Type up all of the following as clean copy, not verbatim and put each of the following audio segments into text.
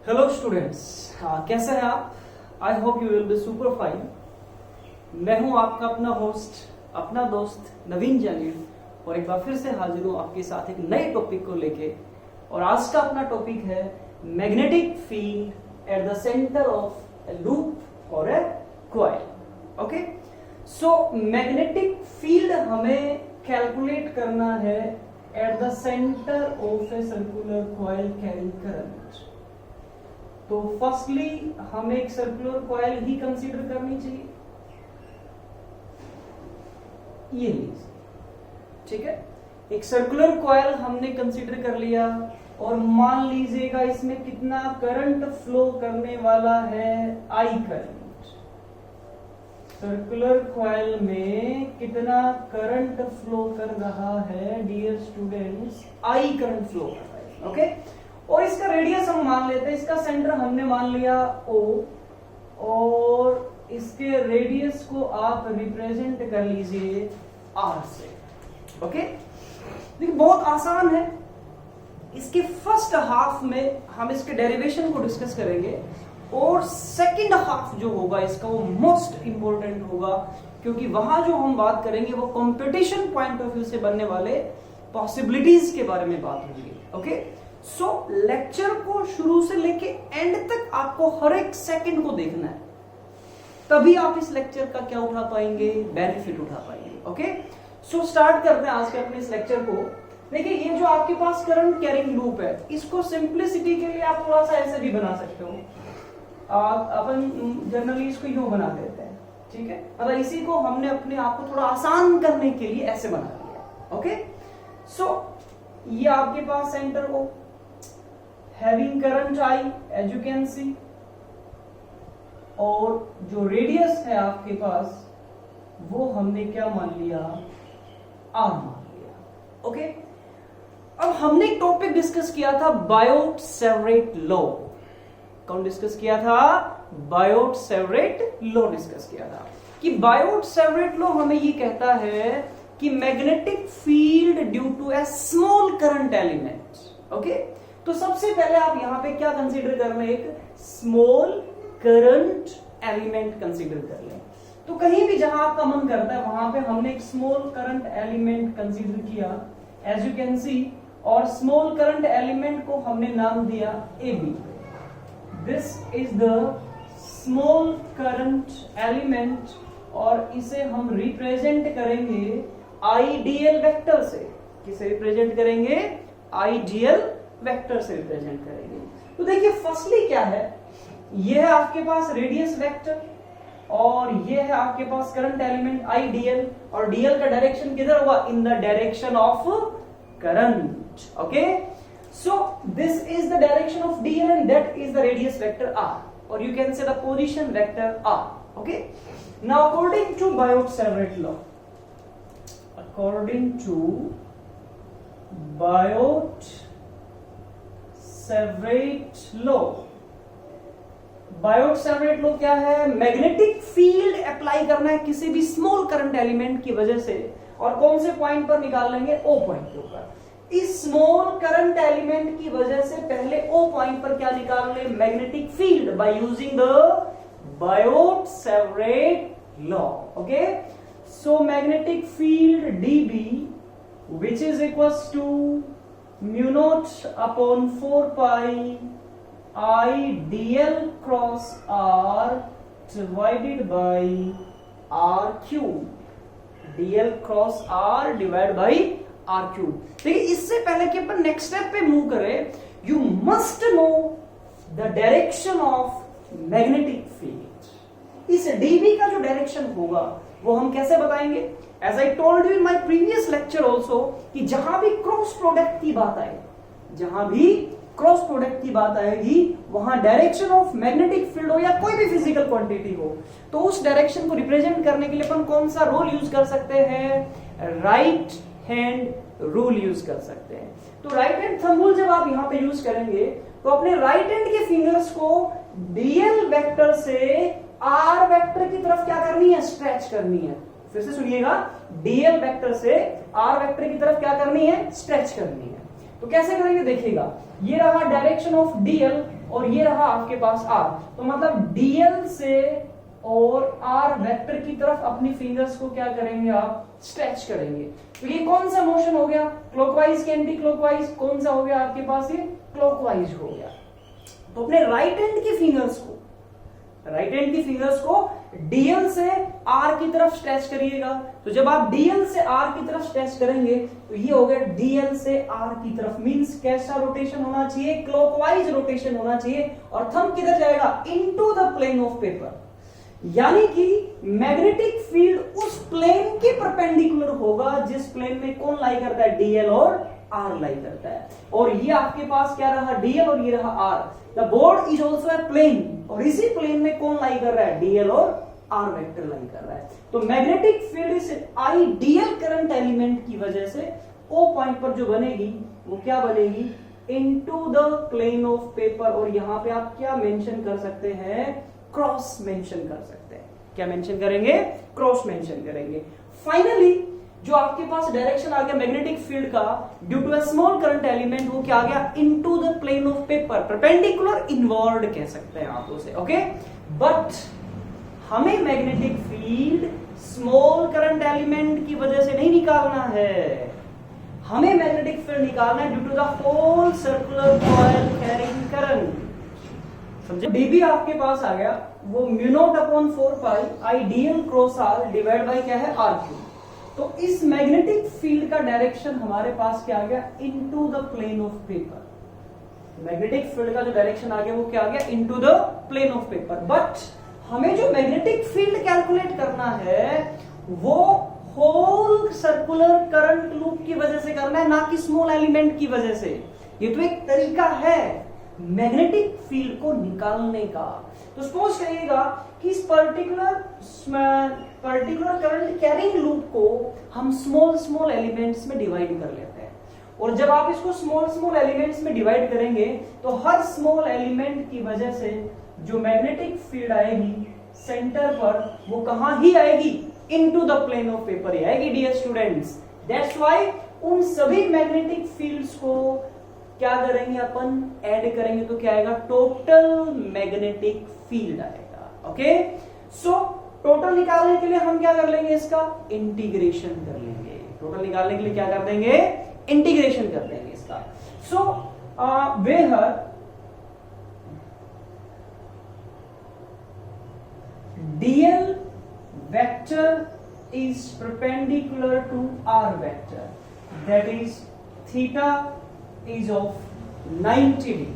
Hello students, कैसे हैं आप? I hope you will be super fine. मैं हूं आपका अपना होस्ट, अपना दोस्त नवीन जानील, और एक बार फिर से हाजिर हूं आपके साथ एक नए टॉपिक को लेके। और आज का अपना टॉपिक है magnetic field at the centre of a loop और a coil. Okay, so magnetic field हमें कैलकुलेट करना है at the centre of a circular coil carrying current. तो फर्स्टली हमें एक सर्कुलर कॉइल ही कंसीडर करनी चाहिए, ये लीजिए, ठीक है। एक सर्कुलर कॉइल हमने कंसीडर कर लिया और मान लीजिएगा इसमें कितना करंट फ्लो करने वाला है, आई करंट। सर्कुलर कॉइल में कितना करंट फ्लो कर रहा है dear students, I current flow कर रहा है। ओके, और इसका रेडियस हम मान लेते हैं, इसका सेंटर हमने मान लिया O, और इसके रेडियस को आप रिप्रेजेंट कर लीजिए R से। ओके, देखिए बहुत आसान है। इसके फर्स्ट हाफ में हम इसके डेरिवेशन को डिस्कस करेंगे, और सेकंड हाफ जो होगा इसका वो मोस्ट इंपॉर्टेंट होगा, क्योंकि वहां जो हम बात करेंगे वो कंपटीशन पॉइंट ऑफ व्यू से बनने वाले पॉसिबिलिटीज के बारे में बात होगी। ओके, सो लेक्चर को शुरू से लेके एंड तक आपको हर एक सेकंड को देखना है, तभी आप इस लेक्चर का क्या उठा पाएंगे, बेनिफिट उठा पाएंगे। ओके, सो स्टार्ट करते हैं आज के अपने इस लेक्चर को। देखिए, ये जो आपके पास करंट कैरिंग लूप है, इसको सिंप्लिसिटी के लिए आप थोड़ा सा ऐसे भी बना सकते हो। अपन जनरली इसको यूं बना देते हैं, ठीक है। मतलब इसी को हमने अपने आप को थोड़ा आसान करने के लिए ऐसे बना दिया। ओके, सो ये आपके पास सेंटर को having current I as you can see, और जो रेडियस है आपके पास वो हमने क्या मान लिया, आर मान लिया। ओके, अब हमने एक टॉपिक डिस्कस किया था बायोट-सैवरेट लॉ। कौन डिस्कस किया था? बायोट-सैवरेट लॉ डिस्कस किया था कि बायोट-सैवरेट लॉ हमें ये कहता है कि magnetic field due to a small current element. Okay, तो सबसे पहले आप यहां पे क्या कंसीडर कर लें, एक स्मॉल करंट एलिमेंट कंसीडर कर लें। तो कहीं भी जहां आपका मन करता है वहां पे हमने एक स्मॉल करंट एलिमेंट कंसीडर किया एज यू कैन सी, और स्मॉल करंट एलिमेंट को हमने नाम दिया AB। This is the small current element, और इसे हम रिप्रेजेंट करेंगे आइडियल वेक्टर से। किसे रिप्रेजेंट करेंगे? आइडियल वेक्टर से रिप्रेजेंट करेंगे। तो देखिए फर्स्टली क्या है, यह है आपके पास रेडियस वेक्टर, और यह है आपके पास करंट एलिमेंट आइडियल, और डीएल का डायरेक्शन किधर हुआ? In the direction of current. Okay, so this is the direction of dl and that is the radius vector r, और you can say the position vector r. Okay, now according to Biot Savart law, according to Biot Savart law, Biot Savart law क्या है? Magnetic field apply करना है किसी भी small current element की वजह से, और कौन से पॉइंट पर निकाल लेंगे? O पॉइंट के ऊपर। इस स्मॉल करंट एलिमेंट की वजह से पहले O पॉइंट पर क्या निकाल ले? Magnetic field, by using the Biot Savart law. Okay, so magnetic field dB, which is equals to mu naught upon 4 pi I dl cross r divided by r cube, dl cross r divided by r cube। देखिए, इससे पहले कि अपन next step पे move करें, you must know the direction of magnetic field। इस dB का जो direction होगा वो हम कैसे बताएंगे? As I told you in my previous lecture also, कि जहां भी क्रॉस प्रोडक्ट की बात आए, जहां भी क्रॉस प्रोडक्ट की बात आएगी, वहां डायरेक्शन ऑफ मैग्नेटिक फील्ड हो या कोई भी फिजिकल क्वांटिटी हो, तो उस डायरेक्शन को रिप्रेजेंट करने के लिए अपन कौन सा रूल यूज कर सकते हैं? राइट हैंड रूल यूज कर सकते हैं। तो राइट हैंड थंब रूल जब आप यहां पे यूज करेंगे, तो अपने राइट हैंड के फिंगर्स को डीएल वेक्टर से आर वेक्टर की तरफ क्या करनी है? स्ट्रेच करनी है। फिर से सुनिएगा, डीएल वेक्टर से आर वेक्टर की तरफ क्या करनी है? स्ट्रेच करनी है। तो कैसे करेंगे देखिएगा, ये रहा डायरेक्शन ऑफ डीएल और ये रहा आपके पास आर, तो मतलब डीएल से और आर वेक्टर की तरफ अपनी फिंगर्स को क्या करेंगे आप, स्ट्रेच करेंगे। तो ये कौन सा मोशन हो गया, क्लॉकवाइज के एंटी क्लॉकवाइज, कौन सा हो गया आपके पास, ये क्लॉकवाइज हो गया। तो अपने राइट हैंड की फिंगर्स को डीएल से आर की तरफ स्ट्रेच करिएगा। तो जब आप डीएल से आर की तरफ स्ट्रेच करेंगे तो ये हो गया डीएल से आर की तरफ, मींस कैसा रोटेशन होना चाहिए, क्लॉकवाइज रोटेशन होना चाहिए, और थंब किधर जाएगा, into the plane of paper, यानी कि मैग्नेटिक फील्ड उस प्लेन के परपेंडिकुलर होगा जिस प्लेन में कौन लाई करता है, डीएल और आर लाई करता है। और ये आपके पास क्या रहा, डीएल और ये रहा R. The board is also a plane, और इसी प्लेन में कौन लाई कर रहा है, डीएल और आर वेक्टर लाई कर रहा है। तो मैग्नेटिक फील्ड इस आइडियल करंट एलिमेंट की वजह से ओ पॉइंट पर जो बनेगी वो क्या बनेगी, into the plane of paper. और यहां पे आप क्या मेंशन कर सकते हैं, क्रॉस मेंशन कर सकते हैं। क्या मेंशन करेंगे, क्रॉस मेंशन करेंगे। फाइनली जो आपके पास डायरेक्शन आ गया मैग्नेटिक फील्ड का due to a small current element, वो क्या आ गया, into the plane of paper, perpendicular inward कह सकते हैं आप उसे, ओके। बट हमें magnetic field small current element की वजह से नहीं निकालना है, हमें मैग्नेटिक फील्ड निकालना है due to the whole circular coil carrying current. समझे, डीबी आपके पास आ गया, वो mu naught upon 4 pi I DL cross R divide by क्या है, आर क्यूब। तो इस मैग्नेटिक फील्ड का डायरेक्शन हमारे पास क्या आ गया, into the plane of paper. Magnetic field का जो डायरेक्शन आ गया वो क्या आ गया, into the plane of paper. But हमें जो मैग्नेटिक फील्ड कैलकुलेट करना है वो होल सर्कुलर करंट लूप की वजह से करना है, ना कि स्मॉल एलिमेंट की वजह से। ये तो एक तरीका है मैग्नेटिक फील्ड को निकालने का। तो सपोज करिएगा कि इस पर्टिकुलर करंट कैरिंग लूप को हम स्मॉल एलिमेंट्स में डिवाइड कर लेते हैं, और जब आप इसको स्मॉल एलिमेंट्स में डिवाइड करेंगे तो हर स्मॉल एलिमेंट की वजह से जो मैग्नेटिक फील्ड आएगी सेंटर पर, वो कहां ही आएगी, into the plane of paper ही आएगी डियर स्टूडेंट्स। दैट्स व्हाई उन सभी मैग्नेटिक फील्ड्स को क्या करेंगे अपन, ऐड करेंगे, तो क्या आएगा, टोटल मैग्नेटिक फील्ड आएगा। ओके, सो टोटल निकालने के लिए हम क्या कर लेंगे, इसका इंटीग्रेशन कर लेंगे। टोटल निकालने के लिए क्या कर देंगे, इंटीग्रेशन कर देंगे इसका। So where DL vector is perpendicular to r vector, that is theta is of 90 degree।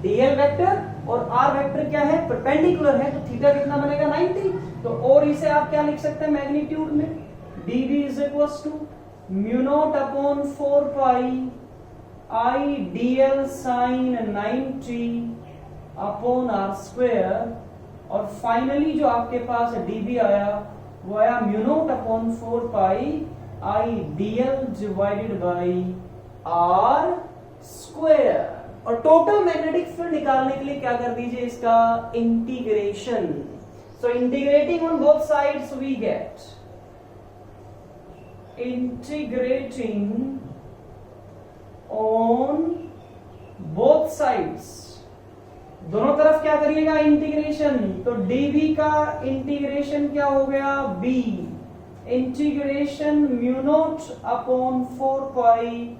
dl vector और r वेक्टर क्या है, परपेंडिकुलर है, तो थीटा कितना बनेगा, 90। तो और इसे आप क्या लिख सकते हैं मैग्नीट्यूड में, dv is equals to mu naught upon 4 pi I dl sin 90 अपॉन r स्क्वायर। और फाइनली जो आपके पास dB आया वो आया mu naught upon 4 pi I dl divided by r square. और टोटल मैग्नेटिक फील्ड निकालने के लिए क्या कर दीजिए, इसका integration. So integrating on both sides we get, integrating on both sides, दोनों तरफ क्या करिएगा, इंटीग्रेशन। तो dv का इंटीग्रेशन क्या हो गया, b integration mu naught upon 4 pi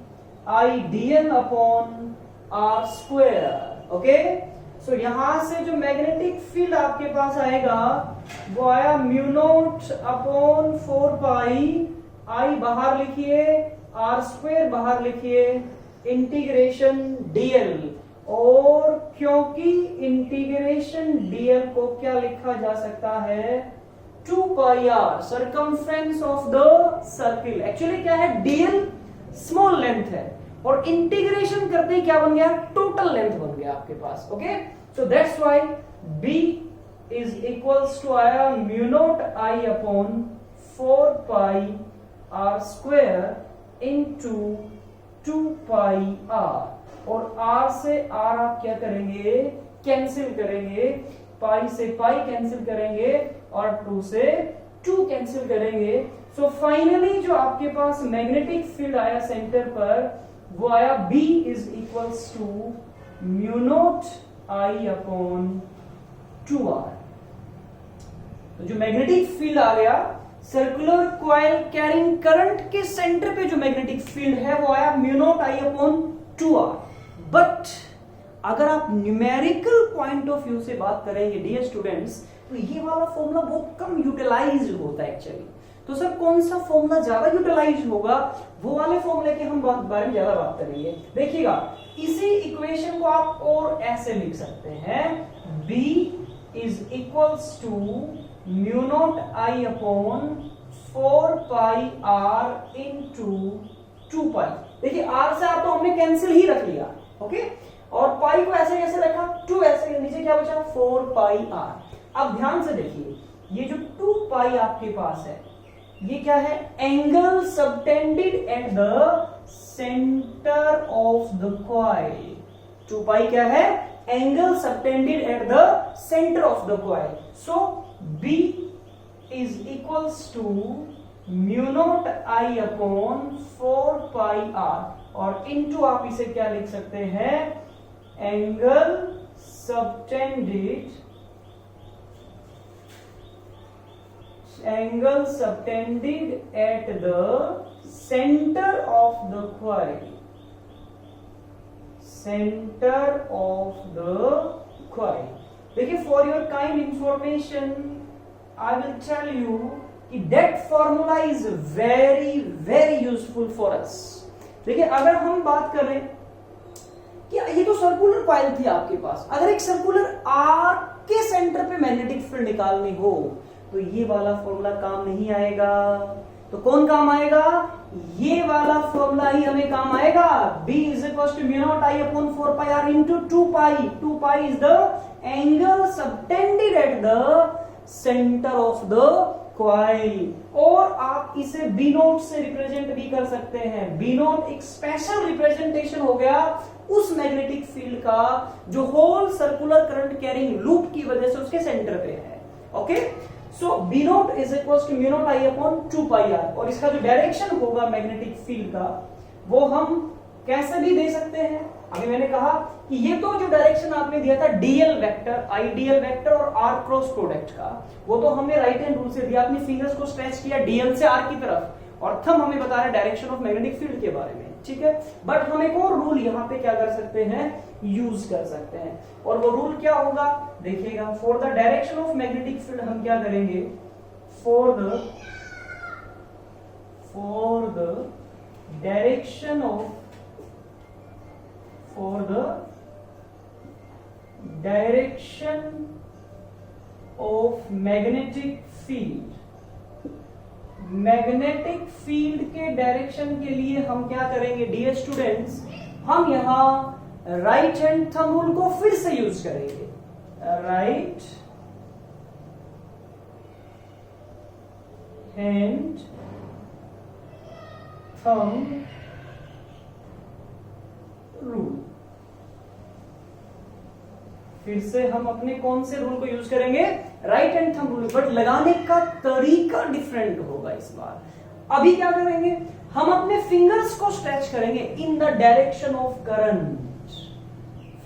I dl upon r square. Okay, so यहां से जो मैग्नेटिक फील्ड आपके पास आएगा वो आया म्यू नॉट अपॉन 4 पाई आई बाहर लिखिए, r स्क्वायर बाहर लिखिए, इंटीग्रेशन dl। और क्योंकि इंटीग्रेशन dl को क्या लिखा जा सकता है, 2 pi r circumference of the circle. Actually क्या है, dl स्मॉल लेंथ है और इंटीग्रेशन करते ही क्या बन गया, टोटल लेंथ बन गया आपके पास। Okay, so that's why b is equals to आया mu naught I upon 4 pi r square into 2 pi r। और r से r आप क्या करेंगे, कैंसिल करेंगे, पाई से पाई कैंसिल करेंगे और 2 से 2 कैंसिल करेंगे। सो फाइनली जो आपके पास मैग्नेटिक फील्ड आया सेंटर पर वो आया B is equals to mu naught I upon 2R। तो जो मैग्नेटिक फील्ड आ गया सर्कुलर कॉइल कैरिंग करंट के सेंटर पे, जो मैग्नेटिक फील्ड है वो आया mu naught I upon 2R। But अगर आप न्यूमेरिकल पॉइंट ऑफ व्यू से बात करेंगे डियर स्टूडेंट्स, तो ये वाला फॉर्मूला बहुत कम यूटिलाइज होता है एक्चुअली। तो सर कौन सा फॉर्मूला ज्यादा यूटिलाइज होगा, वो वाले फॉर्मूले की हम बारे में ज्यादा बात करेंगे। देखिएगा इसी इक्वेशन को आप और ऐसे लिख सकते हैं, B is equals to mu naught I upon 4 pi R into 2 pi. देखिए R से R तो हमने कैंसिल ही रख लिया, ओके, और पाई को ऐसे कैसे रखा, 2 ऐसे, नीचे क्या बचा 4 पाई R। अब ध्यान से देखिए ये जो 2 पाई आपके पास है ये क्या है, angle subtended at the centre of the coil. 2 pi क्या है, angle subtended at the centre of the coil. So B is equals to mu naught I upon 4 pi R, और इनटू आप इसे क्या लिख सकते हैं, angle subtended at the center of the coil, देखिए for your kind information I will tell you कि that formula is very very useful for अस। देखिए अगर हम बात करें कि ये तो सर्कुलर कॉइल थी आपके पास, अगर एक सर्कुलर आर्क के सेंटर पे मैग्नेटिक फील्ड निकालनी हो तो ये वाला फॉर्मूला काम नहीं आएगा। तो कौन काम आएगा, ये वाला फॉर्मूला ही हमें काम आएगा। B is equal to mu naught I upon 4 pi R into 2 pi. 2 pi is the angle subtended at the centre of the coil, और आप इसे B नोट से रिप्रेजेंट भी कर सकते हैं। B नोट एक स्पेशल रिप्रेजेंटेशन हो गया उस मैग्नेटिक फील्ड का जो whole circular current carrying loop की वजह से उसके सेंटर पे है, okay. So B naught is equal to mu naught I upon 2 pi R, और इसका जो डायरेक्शन होगा मैग्नेटिक फील्ड का वो हम कैसे भी दे सकते हैं। अभी मैंने कहा कि ये तो जो डायरेक्शन आपने दिया था डीएल वेक्टर, आइडियल वेक्टर और आर क्रॉस प्रोडक्ट का, वो तो हमने राइट हैंड रूल से दिया। अपनी फिंगर्स को स्ट्रेच किया डीएल से आर की तरफ, और थंब हमें बता रहा है डायरेक्शन ऑफ मैग्नेटिक फील्ड के बारे में, ठीक है। बट हम एक और रूल यहाँ पे क्या कर सकते हैं, यूज कर सकते हैं, और वो रूल क्या होगा देखिएगा। For the direction of magnetic field हम क्या करेंगे, for the direction of magnetic field के डायरेक्शन के लिए हम क्या करेंगे डियर स्टूडेंट्स, हम यहां राइट हैंड थंब रूल को फिर से यूज करेंगे। राइट हैंड थंब रूल, फिर से हम अपने कौन से रूल को यूज करेंगे, right hand thumb rule, but लगाने का तरीका डिफरेंट होगा इस बार। अभी क्या करेंगे, हम अपने फिंगर्स को स्ट्रेच करेंगे इन the direction of current,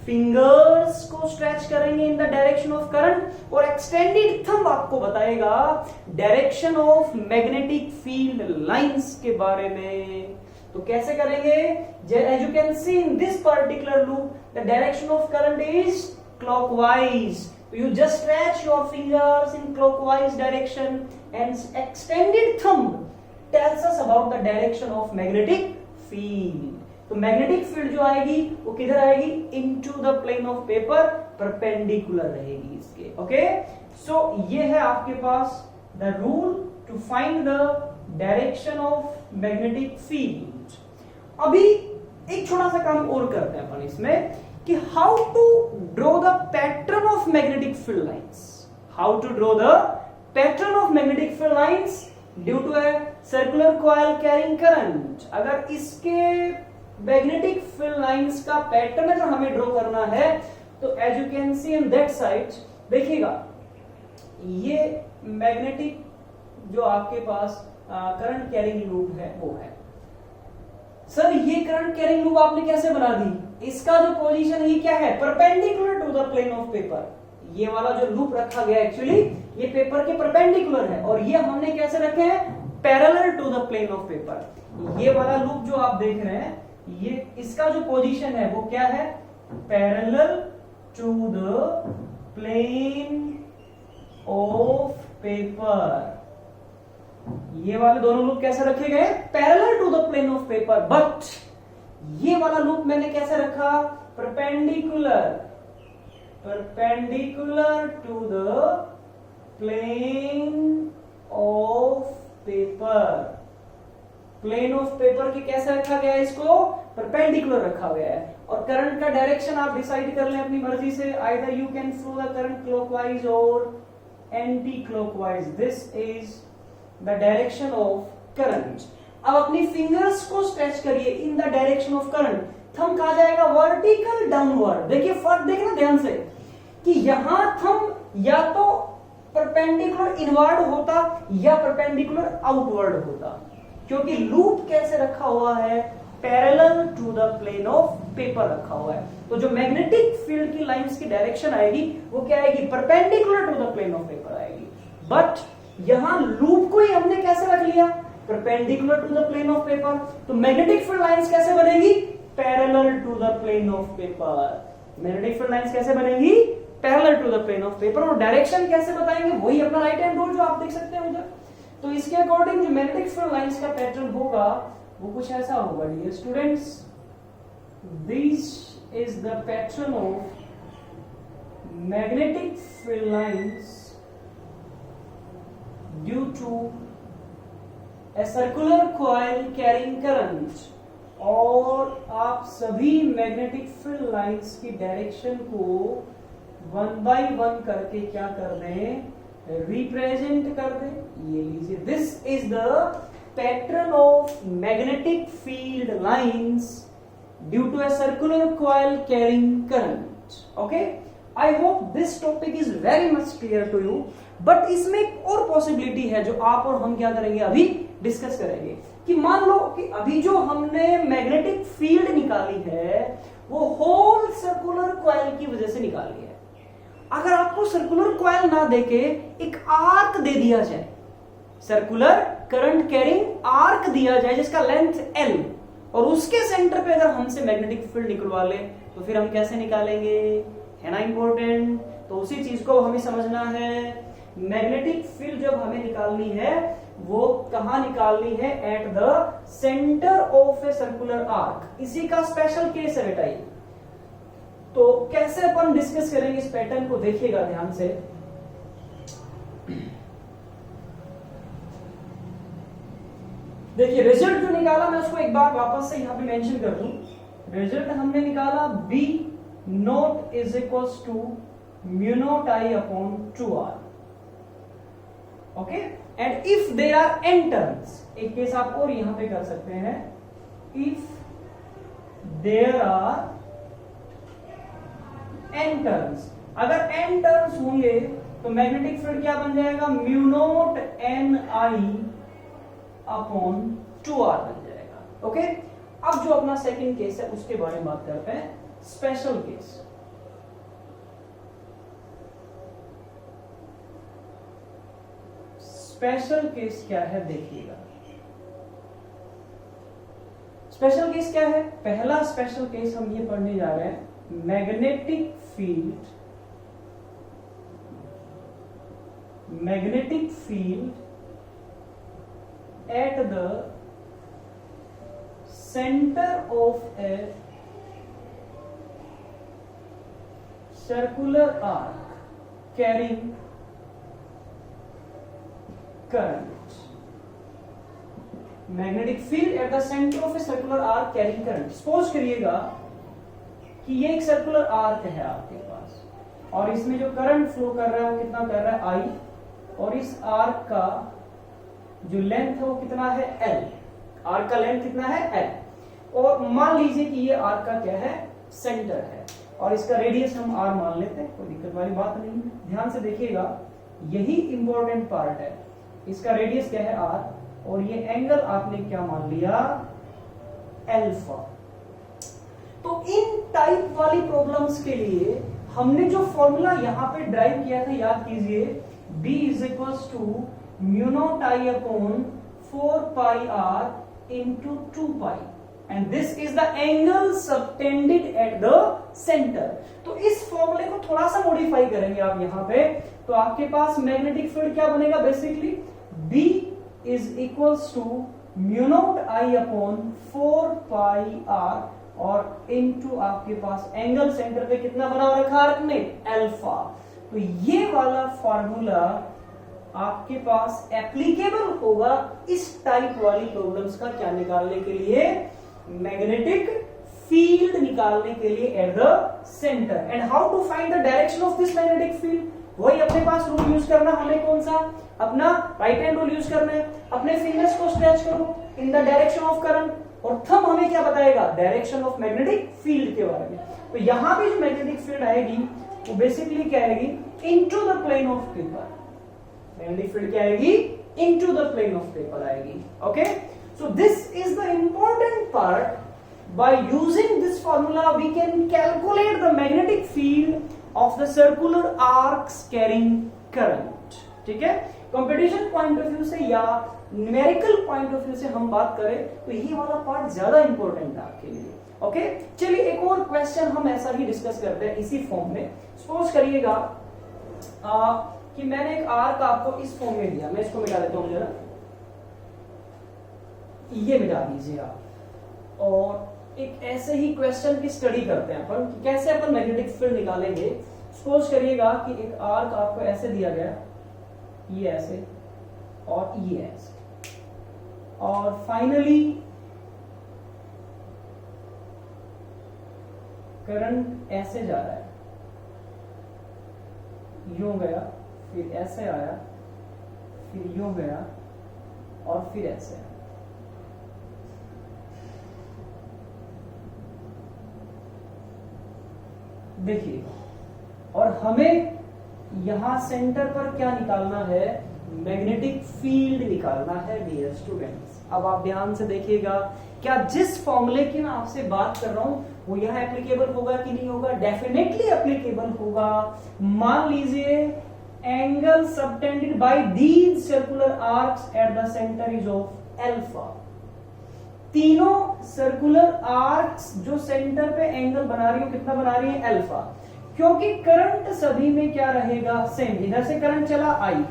fingers को स्ट्रेच करेंगे इन द डायरेक्शन ऑफ करंट, और एक्सटेंडेड थंब आपको बताएगा direction of magnetic field lines के बारे में। तो कैसे करेंगे, as you can see in this particular loop, the direction of current is clockwise. So you just stretch your fingers in clockwise direction, and extended thumb tells us about the direction of magnetic field. तो magnetic field जो आएगी वो किधर आएगी, into the plane of paper, perpendicular रहेगी इसके, okay. So ये है आपके पास the rule to find the direction of magnetic field। अभी एक छोटा सा काम और करते हैं अपन इसमें कि how to draw the pattern of magnetic field lines. How to draw the pattern of magnetic field lines due to a circular coil carrying current. अगर इसके मैग्नेटिक फील्ड लाइंस का पैटर्न अगर हमें ड्रॉ करना है तो as you can see in that side, देखिएगा ये मैग्नेटिक जो आपके पास करंट कैरिंग लूप है वो है, सर ये करंट कैरिंग लूप आपने कैसे बना दी, इसका जो पोजीशन है क्या है, perpendicular to the plane of paper. ये वाला जो लूप रखा गया एक्चुअली ये पेपर के परपेंडिकुलर है, और ये हमने कैसे रखे हैं, parallel to the plane of paper. ये वाला लूप जो आप देख रहे हैं ये इसका जो पोजीशन है वो क्या है, parallel to the plane of paper. ये वाले दोनों लूप कैसे रखे गए, parallel to the plane of paper, but ये वाला लूप मैंने कैसे रखा, perpendicular, perpendicular to the plane of paper. Plane of paper के कैसे रखा गया है, इसको परपेंडिकुलर रखा गया है। और करंट का डायरेक्शन आप डिसाइड कर लें अपनी मर्जी से, either you can flow the current clockwise और anti clockwise, this is the direction of current. अब अपनी फिंगर्स को स्ट्रेच करिए in the direction of current, thumb कहा जाएगा वर्टिकल डाउनवर्ड। देखिए फर्क देखना ध्यान से कि यहां थंब या तो परपेंडिकुलर इनवर्ड होता या परपेंडिकुलर आउटवर्ड होता, क्योंकि लूप कैसे रखा हुआ है, parallel to the plane of paper रखा हुआ है। तो जो मैग्नेटिक फील्ड की लाइंस की डायरेक्शन आएगी वो क्या आएगी, perpendicular to the plane of paper आएगी। बट यहां लूप को ही हमने कैसे रख लिया, perpendicular to the plane of paper. तो मैग्नेटिक फील्ड लाइंस कैसे बनेगी, parallel to the plane of paper. Magnetic field lines कैसे बनेगी, parallel to the plane of paper. और डायरेक्शन कैसे बताएंगे, वही अपना राइट हैंड रूल जो आप देख सकते हैं उधर। तो इसके अकॉर्डिंग जो मैग्नेटिक फील्ड लाइंस का पैटर्न होगा वो कुछ ऐसा होगा, dear students, this is the pattern of magnetic field lines due to a circular coil carrying current. और आप सभी मैग्नेटिक फील्ड लाइंस की डायरेक्शन को वन बाय वन करके क्या कर दें, रिप्रेजेंट कर दें। ये लीजिए, this is the pattern of magnetic field lines due to a circular coil carrying current. Okay, I hope this topic is very much clear to you. But इसमें एक और पॉसिबिलिटी है जो आप और हम क्या करेंगे, अभी डिस्कस करेंगे। कि मान लो कि अभी जो हमने मैग्नेटिक फील्ड निकाली है वो होल सर्कुलर कॉइल की वजह से निकाली है। अगर आपको सर्कुलर कॉइल ना देके एक आर्क दे दिया जाए, सर्कुलर करंट कैरिंग आर्क दिया जाए जिसका लेंथ L, और उसके सेंटर पे अगर हमसे मैग्नेटिक फील्ड निकलवा ले तो फिर हम कैसे निकालेंगे, है ना इंपॉर्टेंट। तो उसी चीज को हमें समझना है। मैग्नेटिक फील्ड जब हमें निकालनी है वो कहां निकालनी है, at the centre of a circular arc. इसी का स्पेशल केस है बेटा ये। तो कैसे अपन डिस्कस करेंगे इस पैटर्न को, देखिएगा ध्यान से। देखिए रिजल्ट जो निकाला मैं उसको एक बार वापस से यहां पे मेंशन कर दूं। रिजल्ट हमने निकाला B naught is equals to mu naught I upon 2R। Okay, and if there are n turns, एक केस आप और यहां पे कर सकते हैं, if there are n turns, अगर n टर्न्स होंगे तो मैग्नेटिक फील्ड क्या बन जाएगा, mu naught NI upon 2R बन जाएगा। ओके, अब जो अपना सेकंड केस है उसके बारे में बात करते हैं, स्पेशल केस। स्पेशल केस क्या है देखिएगा। स्पेशल केस क्या है, पहला स्पेशल केस हम ये पढ़ने जा रहे हैं, magnetic field at the center of a circular arc carrying current. Magnetic field at the center of a circular arc carrying current. Suppose करिएगा कि ये एक सर्कुलर आर्क है आपके पास और इसमें जो करंट फ्लो कर रहा है वो कितना कर रहा है I, और इस आर्क का जो लेंथ है वो कितना है L। आर्क का लेंथ कितना है L, और मान लीजिए कि ये आर्क का क्या है, सेंटर है, और इसका रेडियस हम R मान लेते हैं, कोई दिक्कत वाली बात नहीं है। ध्यान से देखिएगा, यही इंपॉर्टेंट पार्ट है। इसका रेडियस क्या है R, और ये एंगल आपने क्या मान लिया, अल्फा। तो इन टाइप वाली प्रॉब्लम्स के लिए हमने जो फॉर्मूला यहां पे ड्राइव किया था, याद कीजिए, B is equals to mu naught I upon 4 pi R into 2 pi, and this is the angle subtended at the centre. तो इस फॉर्मूले को थोड़ा सा मॉडिफाई करेंगे आप यहां पे, तो आपके पास मैग्नेटिक फील्ड क्या बनेगा, basically B is equals to mu naught I upon 4 pi R और इनटू आपके पास एंगल सेंटर पे कितना बना रखा आर्क ने, अल्फा। तो ये वाला फॉर्मूला आपके पास एप्लीकेबल होगा इस टाइप वाली प्रॉब्लम्स का क्या निकालने के लिए, मैग्नेटिक फील्ड निकालने के लिए at the centre. And how to find the direction of this magnetic field, वही अपने पास रूल यूज करना, हमें कौन सा, अपना राइट हैंड रूल यूज करना है। अपने फिंगर्स को स्ट्रेच करो इन द डायरेक्शन ऑफ करंट, और थंब हमें क्या बताएगा, डायरेक्शन ऑफ मैग्नेटिक फील्ड के बारे में। तो यहां पे जो मैग्नेटिक फील्ड आएगी वो बेसिकली क्या आएगी, into the plane of paper. Magnetic field क्या आएगी, into the plane of paper आएगी। Okay, so this is the important part. By using this formula we can calculate the magnetic field of the circular arcs carrying current। ठीक है, competition point of view से या numerical point of view से हम बात करें तो ये वाला पार्ट ज्यादा इंपॉर्टेंट है आपके लिए। ओके, चलिए एक और क्वेश्चन हम ऐसा ही डिस्कस करते हैं इसी फॉर्म में। सपोज करिएगा कि मैंने एक आर्क आपको इस फॉर्म में दिया, मैं इसको मिटा देता हूं जरा, ये मिटा दीजिए आप, और एक ऐसे ही क्वेश्चन की स्टडी करते हैं अपन कि कैसे अपन मैग्नेटिक फील्ड निकालेंगे। सपोज करिएगा कि एक आर्क आपको ऐसे दिया गया, ये ऐसे और ये ऐसे, और फाइनली करंट ऐसे जा रहा है, यूं गया, फिर ऐसे आया, फिर यूं गया और फिर ऐसे आया। देखिए, और हमें यहां सेंटर पर क्या निकालना है, मैग्नेटिक फील्ड निकालना है डियर स्टूडेंट्स। अब आप ध्यान से देखिएगा, क्या जिस फॉर्मूले की मैं आपसे बात कर रहा हूं वो यहां एप्लीकेबल होगा कि नहीं होगा, डेफिनेटली एप्लीकेबल होगा। मान लीजिए angle subtended bye these circular arcs eight the centre is of alpha. तीनों सर्कुलर आर्क्स जो सेंटर पे एंगल बना रही है, कितना बना रही है, अल्फा। क्योंकि करंट सभी में क्या रहेगा, सेम। इधर से करंट चला आई,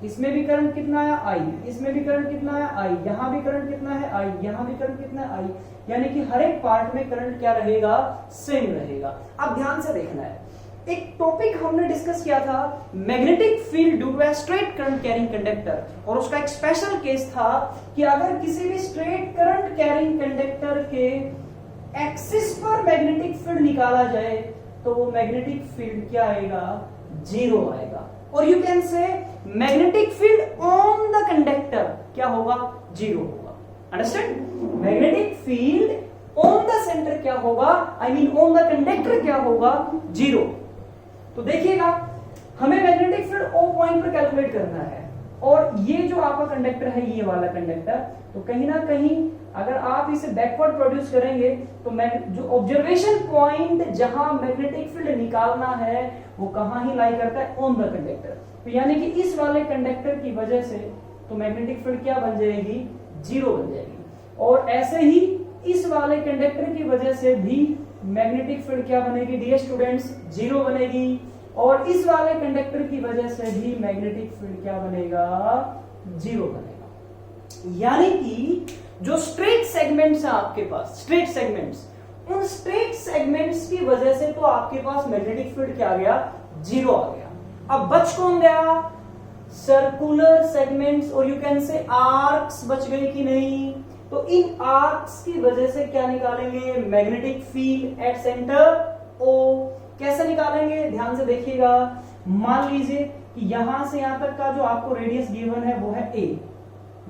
इसमें भी करंट कितना आया, आई, इसमें भी करंट कितना आया, आई, यहां भी करंट कितना है, आई, यहां भी करंट कितना है, आई, यानी कि हर एक पार्ट में करंट क्या रहेगा, सेम रहेगा। अब ध्यान से देखना है, एक टॉपिक हमने डिस्कस किया था, magnetic field due to straight current carrying conductor, और उसका एक स्पेशल केस था कि अगर किसी भी स्ट्रेट करंट कैरिंग कंडक्टर के एक्सिस पर मैग्नेटिक फील्ड निकाला जाए तो वो मैग्नेटिक फील्ड क्या आएगा, जीरो आएगा। और यू कैन से magnetic field on the conductor क्या होगा, जीरो होगा। Understand, magnetic field on the centre क्या होगा, I mean on the conductor क्या होगा, जीरो। तो देखिएगा, हमें मैग्नेटिक फील्ड ओ पॉइंट पर कैलकुलेट करना है, और ये जो आपका कंडक्टर है, ये वाला कंडक्टर, तो कहीं ना कहीं अगर आप इसे बैकवर्ड प्रोड्यूस करेंगे तो जो ऑब्जर्वेशन पॉइंट जहां मैग्नेटिक फील्ड निकालना है वो कहां ही लाई करता है, ऑन द कंडक्टर। तो यानी कि इस वाले कंडक्टर की वजह से तो मैग्नेटिक फील्ड क्या बन जाएगी, जीरो बन जाएगी। और ऐसे ही इस वाले कंडक्टर की वजह से भी मैग्नेटिक फील्ड क्या बनेगी डियर स्टूडेंट्स, जीरो बनेगी। और इस वाले कंडक्टर की वजह से भी मैग्नेटिक फील्ड क्या बनेगा, जीरो बनेगा। यानी कि जो स्ट्रेट सेगमेंट्स है आपके पास, स्ट्रेट सेगमेंट्स, उन स्ट्रेट सेगमेंट्स की वजह से तो आपके पास मैग्नेटिक फील्ड क्या आ गया, जीरो आ गया। अब बच कौन गया, सर्कुलर सेगमेंट्स, और यू कैन से आर्क्स बच गए कि नहीं। तो इन आर्क्स की वजह से क्या निकालेंगे, magnetic field at centre O. कैसे निकालेंगे, ध्यान से देखिएगा। मान लीजिए कि यहां से यहां तक का जो आपको रेडियस गिवन है वो है ए,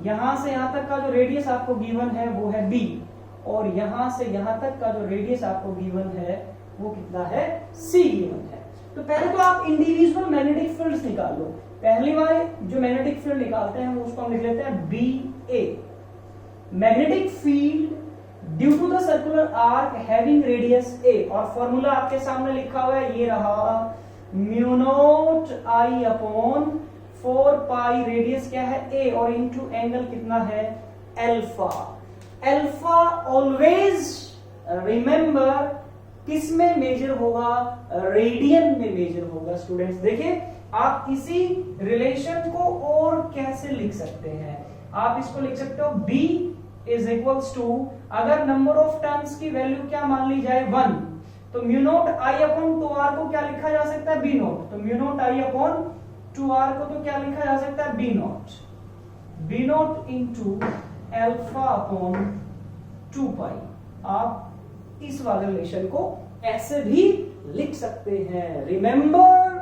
यहां से यहां तक का जो रेडियस आपको गिवन है वो है बी, और यहां से यहां तक का जो रेडियस आपको गिवन है वो कितना है, सी गिवन है। तो पहले तो आप इंडिविजुअल मैग्नेटिक फील्ड्स निकाल लो। पहली बार जो मैग्नेटिक फील्ड निकालते हैं उसको हम लिख लेते हैं B A. Magnetic field due to the circular arc having radius a, और फॉर्मूला आपके सामने लिखा हुआ है, ये रहा, mu naught I upon 4 pi, radius क्या है ए, और इनटू एंगल कितना है अल्फा। अल्फा ऑलवेज रिमेंबर किस में मेजर होगा, रेडियन में मेजर होगा। स्टूडेंट्स देखिए, आप इसी रिलेशन को और कैसे लिख सकते हैं, आप इसको लिख सकते हो b इज इक्वल्स टू, अगर नंबर ऑफ टर्म्स की वैल्यू क्या मान ली जाए 1, तो mu naught I upon 2r को क्या लिखा जा सकता है b नॉट, तो mu naught I upon 2r को तो क्या लिखा जा सकता है b not into alpha upon 2 पाई। आप इस वाले रिलेशन को ऐसे भी लिख सकते हैं। रिमेंबर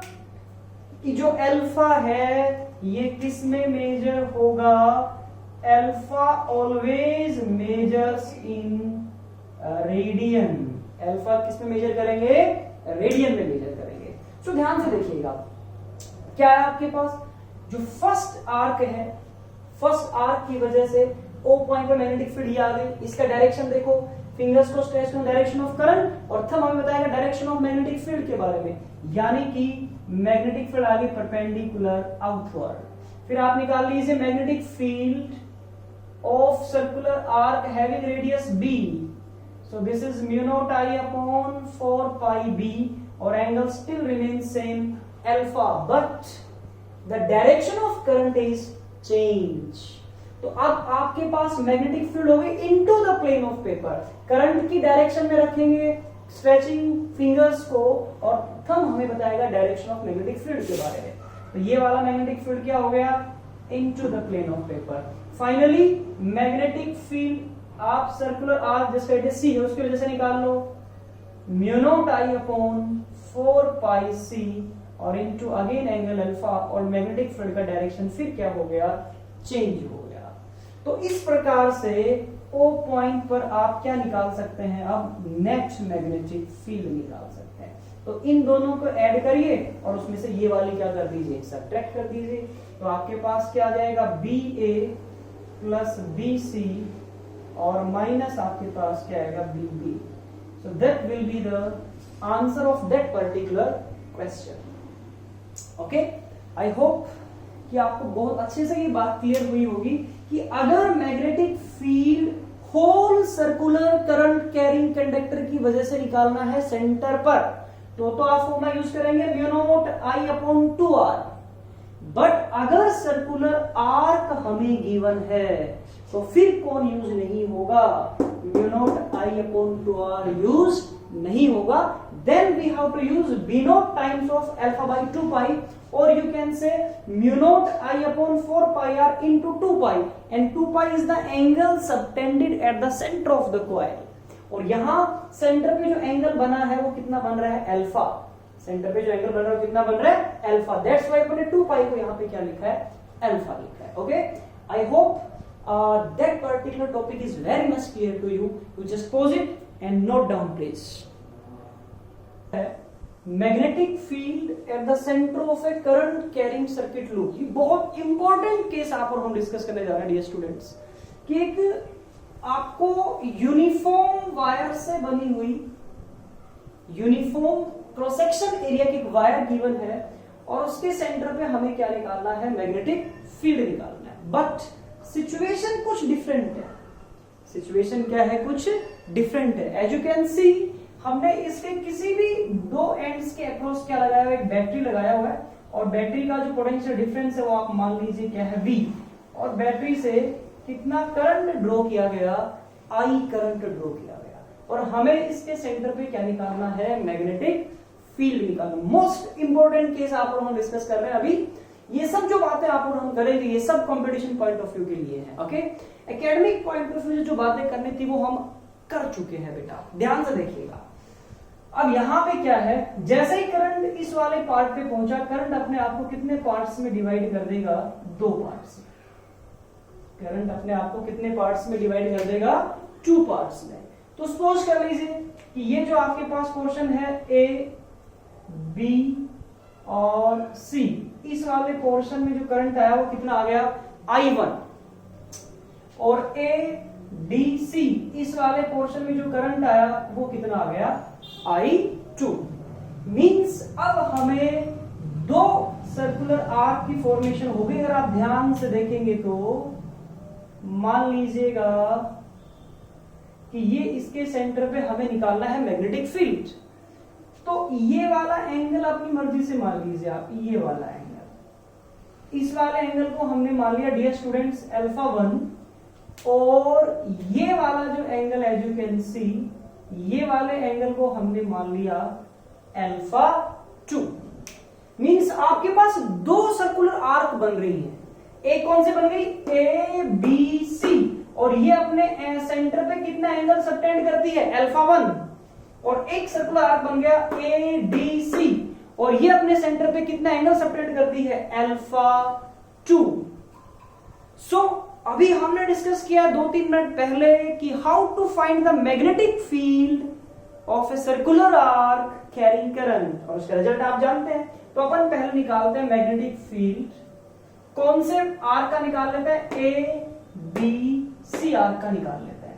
कि जो अल्फा है ये किस में मेजर होगा, alpha always measures in radian. Alpha किस में मेजर करेंगे, रेडियन में मेजर करेंगे। तो ध्यान से देखिएगा, क्या है आपके पास जो फर्स्ट आर्क है, फर्स्ट आर्क की वजह से ओ पॉइंट पे मैग्नेटिक फील्ड आ गई। इसका डायरेक्शन देखो, फिंगर्स को स्ट्रेच करो, डायरेक्शन ऑफ करंट, और थंब हमें बताएगा डायरेक्शन ऑफ मैग्नेटिक फील्ड के बारे में, यानी कि मैग्नेटिक फील्ड आगे परपेंडिकुलर आउटवर्ड। फिर आप निकाल लीजिए magnetic field of circular arc having radius b, so this is mu naught I upon 4 pi b, और angle still remain same alpha, but the direction of current is change. तो अब आपके पास magnetic field होगी into the plane of paper, current की direction में रखेंगे stretching fingers को, और थंब हमें बताएगा डायरेक्शन ऑफ मैग्नेटिक फील्ड के बारे में। तो ये वाला मैग्नेटिक फील्ड क्या हो गया, into the plane of paper. Finally magnetic field आप सर्कुलर आर्क जिसका रेडियस सी है उसकी वजह से निकाल लो, mu naught I upon 4 pi C, और इनटू अगेन एंगल अल्फा, और मैग्नेटिक फील्ड का डायरेक्शन फिर क्या हो गया, चेंज हो गया। तो इस प्रकार से ओ पॉइंट पर आप क्या निकाल सकते हैं, अब नेट मैग्नेटिक फील्ड निकाल सकते हैं। तो इन दोनों को ऐड करिए और उसमें से ये वाली क्या कर दीजिए, सब्ट्रैक्ट कर दीजिए। तो आपके पास क्या आ जाएगा, B A plus B C, और माइनस आपके पास क्या आएगा, B B. So that will be the answer of that particular question. Okay, I hope कि आपको बहुत अच्छे से ये बात क्लियर हुई होगी कि अगर magnetic field whole circular current carrying conductor की वजह से निकालना है सेंटर पर, तो आप फॉर्मूला यूज करेंगे mu naught I upon 2r। But अगर सर्कुलर आर्क हमें गिवन है तो फिर कौन यूज नहीं होगा, mu naught I upon 2r use नहीं होगा। Then we have to use b naught times of alpha by 2 pi, or you can say mu naught I upon 4 pi r into 2 pi, and 2 pi is the angle subtended at the center of the coil। और यहाँ centre पे जो angle बना है वो कितना बन रहा है, अल्फा। सेंटर पे जो एंगल बन रहा है वो कितना बन रहा है, अल्फा। दैट्स व्हाई अपने 2 पाई को यहाँ पे क्या लिखा है, अल्फा लिखा है। Okay, I hope that particular topic is very much clear to you. You just pause it and note down please. Magnetic field at the centre of a current carrying circuit loop. ये बहुत important case आप और हम discuss करने जा रहे हैं dear students, कि एक आपको यूनिफॉर्म वायर से बनी हुई यूनिफॉर्म क्रॉस सेक्शन एरिया की एक वायर गिवन है, और उसके सेंटर पे हमें क्या निकालना है, मैग्नेटिक फील्ड निकालना है। बट सिचुएशन कुछ डिफरेंट है। सिचुएशन क्या है, कुछ डिफरेंट है। एज यू कैन सी, हमने इसके किसी भी दो एंड्स के अक्रॉस क्या लगाया हुआ है, एक बैटरी लगाया हुआ है, और बैटरी का जो पोटेंशियल डिफरेंस है वो आप मान लीजिए क्या है, V। और बैटरी से कितना करंट ड्रॉ किया गया, I करंट ड्रॉ किया गया, और हमें इसके सेंटर पे क्या निकालना है, मैग्नेटिक फील्ड निकालना। मोस्ट इंपोर्टेंट केस आप और हम डिस्कस कर रहे हैं अभी। ये सब जो बातें आप और हम करेंगे ये सब कंपटीशन पॉइंट ऑफ व्यू के लिए है। Okay, academic point of view जो बातें करनी थी वो हम कर चुके हैं बेटा, ध्यान से देखिएगा। अब यहां पे क्या है, जैसे ही करंट इस वाले पार्ट पे पहुंचा, करंट अपने आप को कितने पार्ट्स में डिवाइड कर देगा, दो पार्ट्स में। करंट अपने आप को कितने पार्ट्स में डिवाइड कर देगा, 2 पार्ट्स में। तो सपोज कर लीजिए कि ये जो आपके पास पोर्शन है ए, बी और सी, इस वाले पोर्शन में जो करंट आया वो कितना आ गया, I1, और ए, DC, इस वाले पोर्शन में जो करंट आया वो कितना आ गया, I2। मींस अब हमें दो सर्कुलर आर्क की फॉर्मेशन हो गई। अगर आप ध्यान से देखेंगे तो मान लीजिएगा कि ये इसके सेंटर पे हमें निकालना है मैग्नेटिक फील्ड, तो ये वाला एंगल अपनी मर्जी से मान लीजिए आप, ये वाला एंगल, इस वाले एंगल को हमने मान लिया डियर स्टूडेंट्स α1, और ये वाला जो angle as you can see, ये वाले एंगल को हमने मान लिया α2। मींस आपके पास दो सर्कुलर आर्क बन रही है। एक कौन सी बन गई, ABC, और ये अपने सेंटर पे कितना एंगल सबटेंड करती है, α1, और एक सर्कुलर आर्क बन गया ADC, और ये अपने सेंटर पे कितना एंगल सबटेंड करती है, α2। सो अभी हमने डिस्कस किया 2-3 मिनट पहले कि how to find the magnetic field of a circular arc carrying current, और उसका रिजल्ट आप जानते हैं। तो अपन पहले निकालते हैं मैग्नेटिक फील्ड, कौन से आर्क का निकाल लेते हैं, ABC आर्क का निकाल लेते हैं।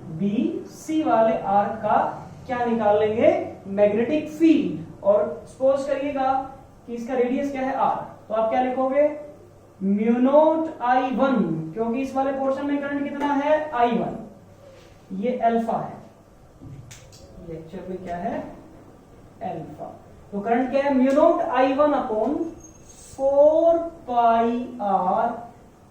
ABC वाले आर्क का क्या निकाल लेंगे, मैग्नेटिक फील्ड। और सपोज करिएगा कि इसका रेडियस क्या है R, तो आप क्या लिखोगे, म्यू0 I1, क्योंकि इस वाले पोर्शन में करंट कितना है, I1, ये अल्फा है, लेक्चर में क्या है, अल्फा। तो करंट क्या है, म्यू0 I1 upon 4 pi R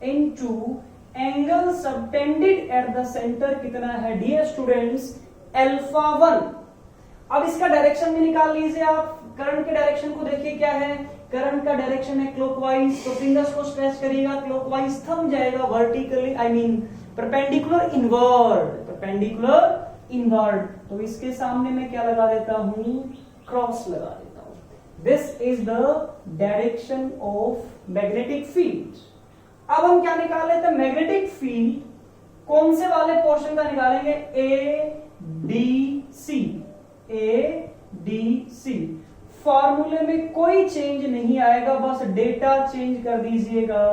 into angle subtended at the centre कितना है डियर स्टूडेंट्स, α1। अब इसका डायरेक्शन भी निकाल लीजिए आप। करंट के डायरेक्शन को देखिए क्या है, करंट का डायरेक्शन है क्लॉकवाइज, तो फिंगर्स को स्ट्रेच करिएगा, क्लॉकवाइज थंब जाएगा, vertically I mean perpendicular inward, perpendicular inward. तो इसके सामने मैं क्या लगा देता हूं, क्रॉस लगा देता हूं। This is the direction of magnetic field. अब हम क्या निकाल लेते हैं, मैग्नेटिक फील्ड कौन से वाले पोर्शन का निकालेंगे, ADC। फॉर्मूले में कोई चेंज नहीं आएगा, बस डेटा चेंज कर दीजिएगा,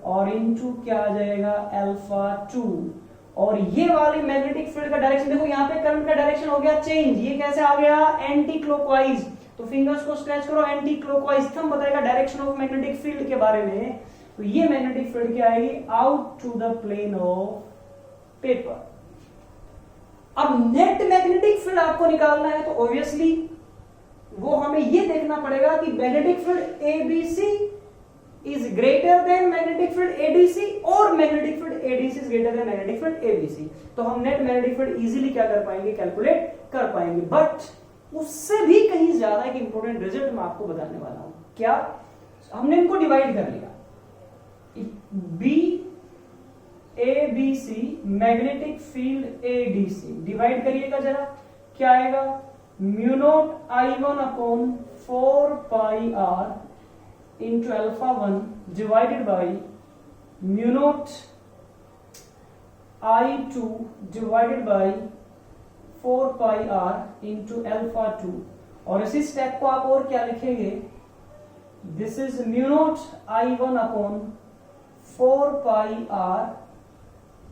और इनटू क्या आ जाएगा, α2। और ये वाली मैग्नेटिक फील्ड का डायरेक्शन देखो, यहाँ पे करंट का डायरेक्शन हो गया चेंज, ये कैसे आ गया, एंटी क्लॉकवाइज। तो फिंगर्स को स्ट्रेच करो, एंटी क्लॉकवाइज, थंब बताएगा डायरेक्शन ऑफ मैग्नेटिक फील्ड के बारे में। तो ये मैग्नेटिक फील्ड क्या आएगी, out to the plane of paper. अब नेट मैग्नेटिक फील्ड आपको निकालना है, तो ऑब्वियसली वो हमें ये देखना पड़ेगा कि magnetic field ABC is greater than magnetic field ADC, और magnetic field ADC is greater than magnetic field ABC। तो हम नेट मैग्नेटिक फील्ड इजीली क्या कर पाएंगे, कैलकुलेट कर पाएंगे। बट उससे भी कहीं ज्यादा एक इंपॉर्टेंट रिजल्ट मैं आपको बताने वाला हूं। क्या, हमने इनको डिवाइड कर लिया, ABC magnetic field ADC, divide करिएगा जरा, क्या आएगा, mu naught I1 upon 4 pi R into α1 divided by mu naught I2 divided by 4 pi R into α2। और इसी स्टेप को आप और क्या लिखेंगे, this is mu naught I1 upon 4 pi R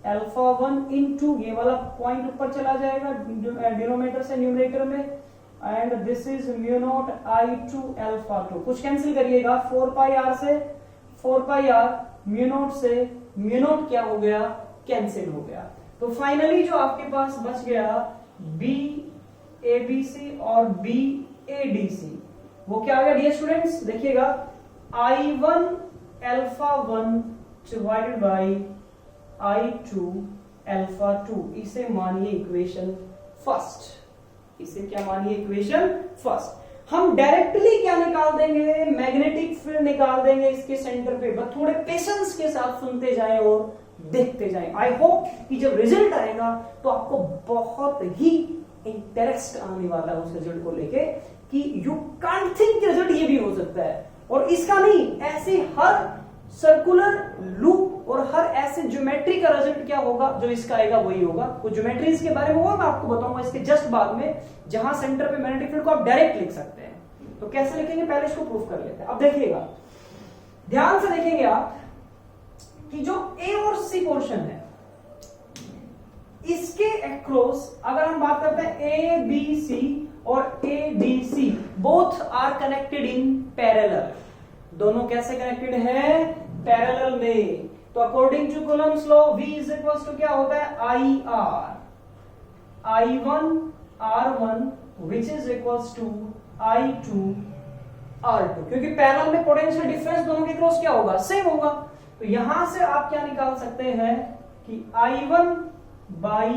α1 into, ये वाला पॉइंट ऊपर चला जाएगा डिनोमिनेटर से न्यूमरेटर में, एंड दिस इज म्यू0 I2 α2। कुछ कैंसिल करिएगा, 4 पाई R से 4 पाई R, म्यू0 से म्यू0 क्या हो गया, कैंसिल हो गया। तो फाइनली जो आपके पास बच गया BABC और BADC, वो क्या आ गया डियर स्टूडेंट्स, देखिएगा I1 α1 डिवाइडेड बाई I2 α2। इसे मानिए इक्वेशन फर्स्ट, इसे क्या मानिए इक्वेशन फर्स्ट। हम डायरेक्टली क्या निकाल देंगे, मैग्नेटिक फील्ड निकाल देंगे इसके सेंटर पे। बस थोड़े पेशेंस के साथ सुनते जाएं और देखते जाएं। आई होप कि जब रिजल्ट आएगा तो आपको बहुत ही इंटरेस्ट आने वाला है उस रिजल्ट को लेके, कि यू कांट थिंक रिजल्ट ये भी हो सकता है। और इसका नहीं, ऐसे हर सर्कुलर लूप और हर ऐसे ज्योमेट्री का रिजल्ट क्या होगा, जो इसका आएगा वही होगा। वो ज्योमेट्रीज के बारे में वो मैं आपको बताऊंगा इसके जस्ट बाद में, जहां सेंटर पे मैग्नेटिक फील्ड को आप डायरेक्ट लिख सकते हैं। तो कैसे लिखेंगे, पहले इसको प्रूफ कर लेते हैं। अब देखिएगा, ध्यान से देखेंगे आप कि जो A और C पोर्शन है, इसके अक्रॉस अगर हम बात करते हैं ए बी सी और A D C both are connected in parallel, दोनों कैसे कनेक्टेड है? पैरेलल में। तो according to coulomb's law V is equal to क्या होता है? I R, I1 R1 which is equals to I2 R2, क्योंकि पैरेलल में पोटेंशियल डिफरेंस दोनों के क्रॉस क्या होगा? सेम होगा। तो यहां से आप क्या निकाल सकते हैं कि I1 बाई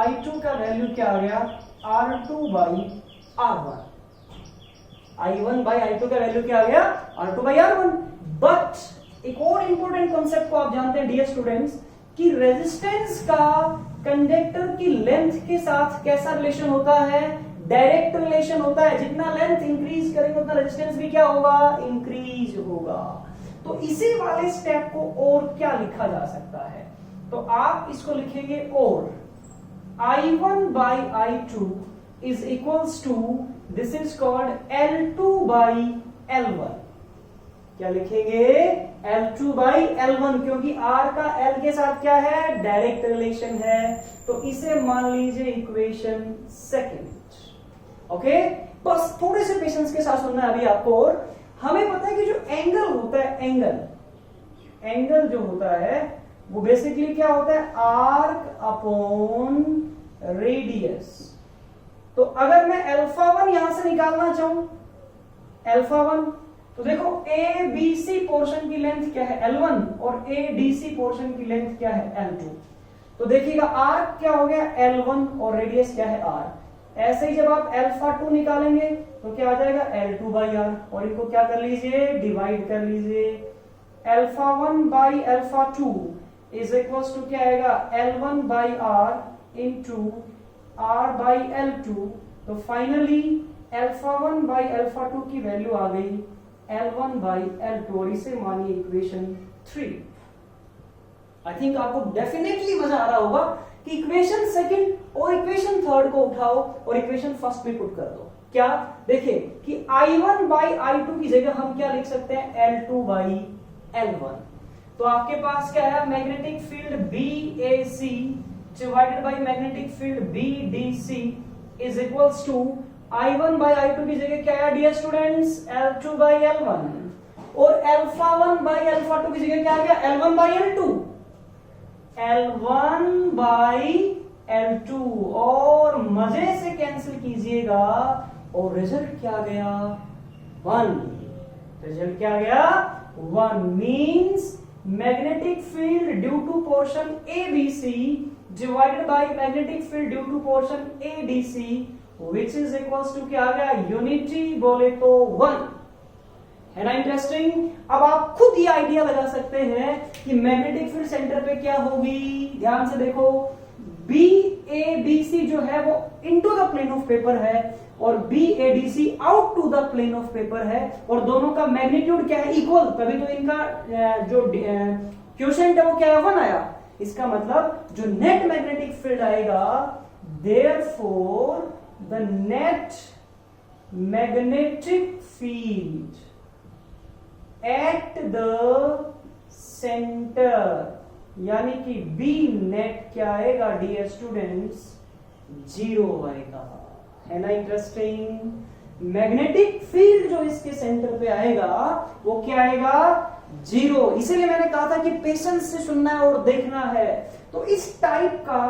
I2 का वैल्यू क्या आ गया? R2 by R1। I1 by I2 का वैल्यू क्या आ गया? R2 by R1। बट एक और इंपॉर्टेंट कॉन्सेप्ट को आप जानते हैं डियर स्टूडेंट्स कि रेजिस्टेंस का कंडक्टर की लेंथ के साथ कैसा रिलेशन होता है? डायरेक्ट रिलेशन होता है। जितना लेंथ इंक्रीज करेंगे उतना रेजिस्टेंस भी क्या होगा? इंक्रीज होगा। तो इसी वाले स्टेप को और क्या लिखा जा सकता है? तो आप इसको लिखेंगे और I1 by I2 is equals to, this is called L2 by L1। क्या लिखेंगे? L2 बाई L1, क्योंकि R का L के साथ क्या है? डायरेक्ट रिलेशन है। तो इसे मान लीजिए इक्वेशन सेकंड। ओके, बस थोड़े से पेशेंस के साथ सुनना है अभी आपको। और हमें पता है कि जो एंगल होता है, एंगल जो होता है वो बेसिकली क्या होता है? Arc upon radius. तो अगर मैं अल्फा 1 यहां से निकालना चाहूं, अल्फा 1, तो देखो ए बी सी पोर्शन की लेंथ क्या है? L1 और ए डी सी पोर्शन की लेंथ क्या है? L2। तो देखिएगा आर्क क्या हो गया? L1 और रेडियस क्या है? R। ऐसे ही जब आप अल्फा 2 निकालेंगे तो क्या आ जाएगा? L2 बाई R, और इनको क्या कर लीजिए? डिवाइड कर लीजिए। Alpha 1 by alpha 2 is equals to क्या आएगा? L1 by R into R by L2। तो फाइनली अल्फा 1 बाई अल्फा 2 की वैल्यू आ गई L1 बाई L2, और इसे मानिए इक्वेशन 3। आई थिंक आपको डेफिनेटली मजा आ रहा होगा कि इक्वेशन सेकंड और इक्वेशन थर्ड को उठाओ और इक्वेशन फर्स्ट में पुट कर दो। क्या? देखिए कि I1 बाई I2 की जगह हम क्या लिख सकते हैं? L2 by L1। तो आपके पास क्या है? Magnetic field BAC divided by magnetic field BDC is equals to I1 by I2 की जगह क्या है dear students? L2 by L1, और अल्फा 1 बाई अल्फा 2 की जगह क्या आ गया? L1 by L2, L1 by L2, और मजे से कैंसिल कीजिएगा और रिजल्ट क्या गया? 1। रिजल्ट क्या गया? 1 means magnetic field due to portion ABC divided by magnetic field due to portion ADC which is equals to क्या आ गया? यूनिटी बोले तो 1। है ना इंटरेस्टिंग? अब आप खुद ये आइडिया लगा सकते हैं कि मैग्नेटिक फील्ड सेंटर पे क्या होगी। ध्यान से देखो, BABC जो है वो into the plane of paper है और BADC out to the plane of paper है, और दोनों का मैग्नीट्यूड क्या है? इक्वल। तभी तो इनका जो क्वोशिएंट है वो क्या है? 1 आया। इसका मतलब जो नेट मैग्नेटिक फील्ड आएगा, therefore the net magnetic field at the centre, यानी कि बी नेट क्या आएगा डियर स्टूडेंट्स? 0 आएगा। है ना इंटरेस्टिंग? मैग्नेटिक फील्ड जो इसके सेंटर पे आएगा वो क्या आएगा? 0। इसीलिए मैंने कहा था कि पेशेंस से सुनना है और देखना है। तो इस टाइप का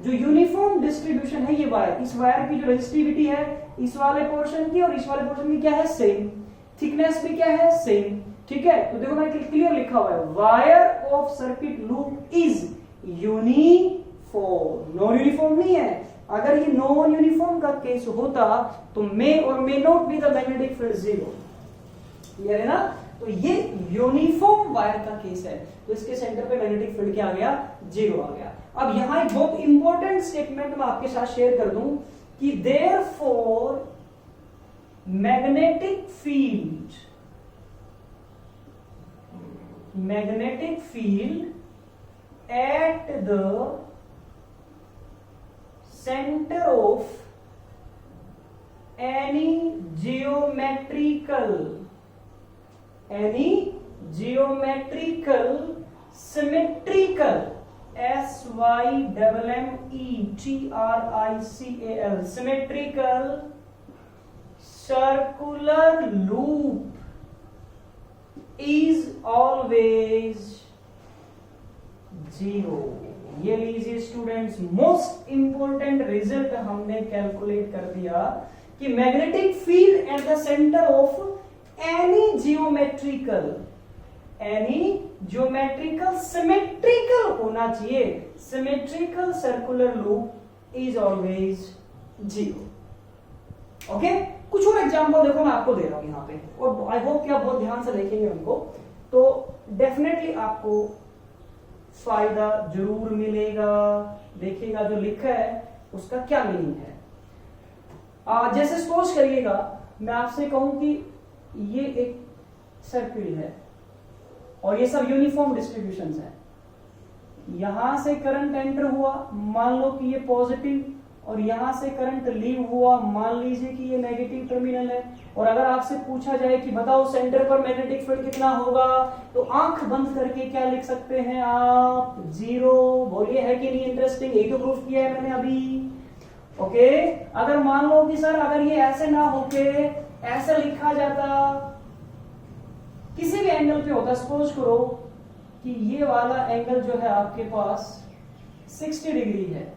जो यूनिफॉर्म डिस्ट्रीब्यूशन है, ये वायर, इस वायर की जो रेजिस्टिविटी है इस वाले पोर्शन की और इस वाले पोर्शन की क्या है? सेम। थिकनेस भी क्या है? सेम। ठीक है, तो देखो मैं क्लियर लिखा हुआ है, wire of circuit loop is uniform. Non uniform नहीं है। अगर ये नॉन यूनिफॉर्म का केस होता तो मे और may not be the magnetic field 0। Clear है ना? तो ये यूनिफॉर्म वायर का केस है, तो इसके सेंटर पे मैग्नेटिक फील्ड क्या आ गया? 0 आ गया। अब यहां एक बहुत इंपॉर्टेंट स्टेटमेंट मैं आपके साथ शेयर कर दूं कि therefore magnetic field at the center of any geometrical symmetrical SYMMETRICAL, symmetrical circular loop is always zero. ये लीजिए स्टूडेंट्स, मोस्ट इंपोर्टेंट रिजल्ट हमने कैलकुलेट कर दिया कि magnetic field at the centre of any geometrical symmetrical होना चाहिए, symmetrical circular loop is always zero. Okay, कुछ और एग्जांपल देखो मैं आपको दे रहा हूं यहां पे, और आई होप कि आप बहुत ध्यान से देखेंगे उनको, तो डेफिनेटली आपको फायदा जरूर मिलेगा। देखिएगा जो लिखा है उसका क्या मीनिंग है। जैसे सपोज करिएगा मैं आपसे कहूं कि ये एक सर्किल है और ये सब यूनिफॉर्म डिस्ट्रीब्यूशंस है, यहां से करंट एंटर हुआ, मान लो कि ये पॉजिटिव, और यहां से करंट लीव हुआ, मान लीजिए कि ये नेगेटिव टर्मिनल है। और अगर आपसे पूछा जाए कि बताओ सेंटर पर मैग्नेटिक फील्ड कितना होगा, तो आंख बंद करके क्या लिख सकते हैं आप? जीरो। बोलिए है कि नहीं इंटरेस्टिंग? यही तो प्रूफ किया है मैंने अभी। ओके, अगर मान लो कि सर अगर ये ऐसे ना होके ऐसा लिखा जाता, किसी भी एंगल पे होता, सपोज करो कि ये वाला एंगल जो है आपके पास 60 डिग्री है,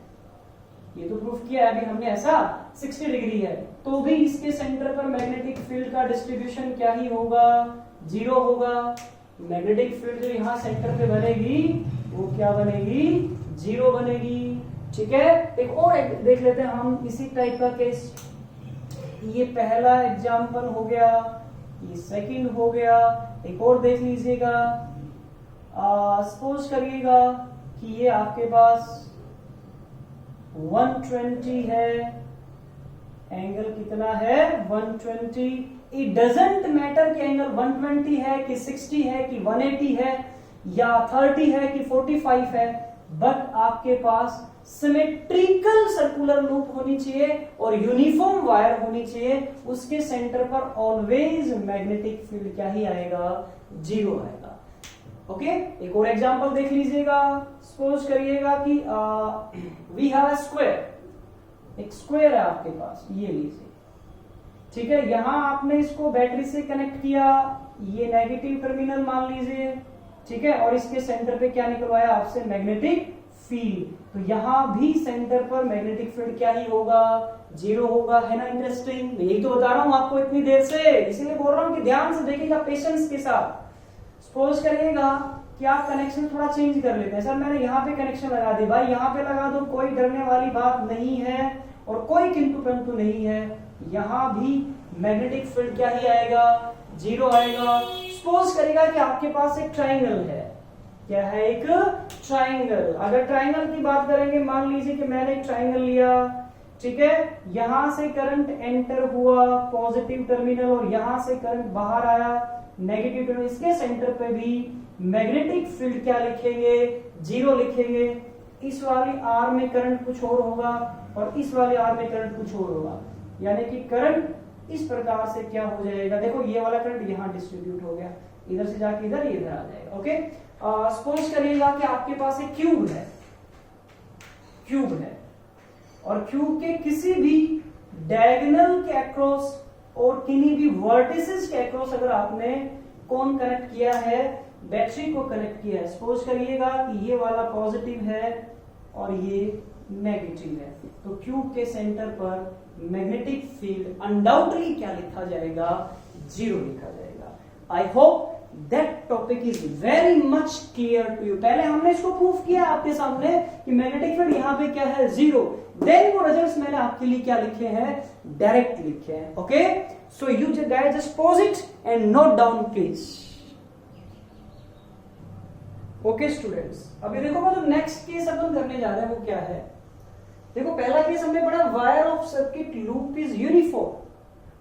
ये तो प्रूफ किया है अभी हमने, ऐसा 60 डिग्री है, तो भी इसके सेंटर पर मैग्नेटिक फील्ड का डिस्ट्रीब्यूशन क्या ही होगा? जीरो होगा। मैग्नेटिक फील्ड जो यहाँ सेंटर पे बनेगी वो क्या बनेगी? जीरो बनेगी। ठीक है, एक और देख लेते हैं हम इसी टाइप का केस। ये पहला एग्जाम्पल हो गया, ये सेकंड हो गया, एक और देख लीजिएगा। सपोज करिएगा कि ये आपके पास 120 है, एंगल कितना है? 120। इट डजंट मैटर कि एंगल 120 है कि 60 है कि 180 है या 30 है कि 45 है, बट आपके पास सिमेट्रिकल सर्कुलर लूप होनी चाहिए और यूनिफॉर्म वायर होनी चाहिए। उसके सेंटर पर ऑलवेज मैग्नेटिक फील्ड क्या ही आएगा? जीरो आएगा। ओके, एक और एग्जांपल देख लीजिएगा। सपोज करिएगा कि वी हैव अ स्क्वायर, एक स्क्वायर है आपके पास, ये लीजिए। ठीक है, यहां आपने इसको बैटरी से कनेक्ट किया, ये नेगेटिव टर्मिनल मान लीजिए। ठीक है, और इसके सेंटर पे क्या निकलवाया आपसे? Magnetic field. तो यहां भी सेंटर पर मैग्नेटिक फील्ड क्या ही होगा? जीरो होगा। है ना इंटरेस्टिंग? मैं यही तो बता रहा हूं आपको इतनी देर से, इसीलिए बोल रहा हूं कि ध्यान से देखिएगा, पेशेंस के साथ। सपोज करिएगा कि आप कनेक्शन थोड़ा चेंज कर लेते हैं। सर मैंने यहाँ पे कनेक्शन लगा दी, भाई यहाँ पे लगा दो, कोई डरने वाली बात नहीं है और कोई किंतु परंतु नहीं है। यहाँ भी मैग्नेटिक फील्ड क्या ही आएगा? जीरो आएगा। सपोज करेगा कि आपके पास एक ट्राइंगल है, क्या है? एक ट्राइंगल। अगर ट्राइंगल की बात करेंगे, मान लीजिए कि मैंने एक ट्राइंगल लिया, ठीक है, यहां से करंट एंटर हुआ पॉजिटिव टर्मिनल और यहां से करंट बाहर आया नेगेटिव टर्मिनल। इसके सेंटर पे भी मैग्नेटिक फील्ड क्या लिखेंगे? जीरो लिखेंगे। इस वाली आर में करंट कुछ और होगा और इस वाली आर में करंट कुछ और होगा, यानी कि करंट इस प्रकार से क्या हो जाएगा? देखो ये वाला करंट यहां डिस्ट्रीब्यूट हो गया, इधर से जाके इधर, ये इधर आ जाएगा। ओके, सपोज करिएगा कि आपके पास एक क्यूब है, और क्यूब के किसी भी डायगोनल के अक्रॉस और किन्हीं भी वर्टिसेस के अक्रॉस अगर आपने कौन कनेक्ट किया है? बैटरी को कनेक्ट किया है। सपोज करिएगा कि ये वाला पॉजिटिव है और ये नेगेटिव है, तो क्यूब के सेंटर पर मैग्नेटिक फील्ड अनडाउटली क्या लिखा जाएगा? जीरो लिखा जाएगा। I hope that topic is very much clear to you. पहले हमने इसको प्रूफ किया आपके सामने कि मैग्नेटिक फील्ड यहां पे क्या है? जीरो। देन वो रिजल्ट्स मैंने आपके लिए क्या लिखे हैं? डायरेक्ट लिखे हैं। Okay, so you guys just pause it and note down please. Okay students, अभी देखो जो नेक्स्ट केस अपन करने जा रहे हैं वो क्या है? देखो पहला केस हमने पढ़ा wire of circuit loop is uniform.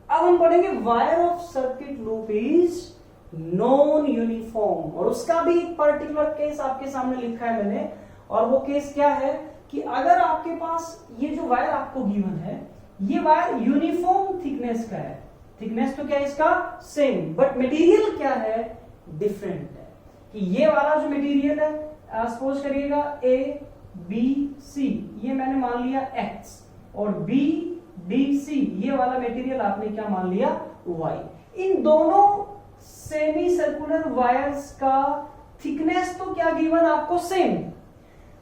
अब हम पढ़ेंगे wire of circuit loop is non uniform, और उसका भी एक पर्टिकुलर केस आपके सामने लिखा है मैंने। और वो केस क्या है कि अगर आपके पास ये जो वायर आपको गिवन है, ये वायर यूनिफॉर्म थिकनेस का है, थिकनेस तो क्या है इसका? सेम, बट मटेरियल क्या है? डिफरेंट है। कि ये वाला जो मटेरियल है सपोज करिएगा A B C ये मैंने मान लिया X और B D C ये वाला मटेरियल आपने क्या मान लिया Y। इन दोनों सेमी सर्कुलर वायर्स का थिकनेस तो क्या गिवन आपको सेम,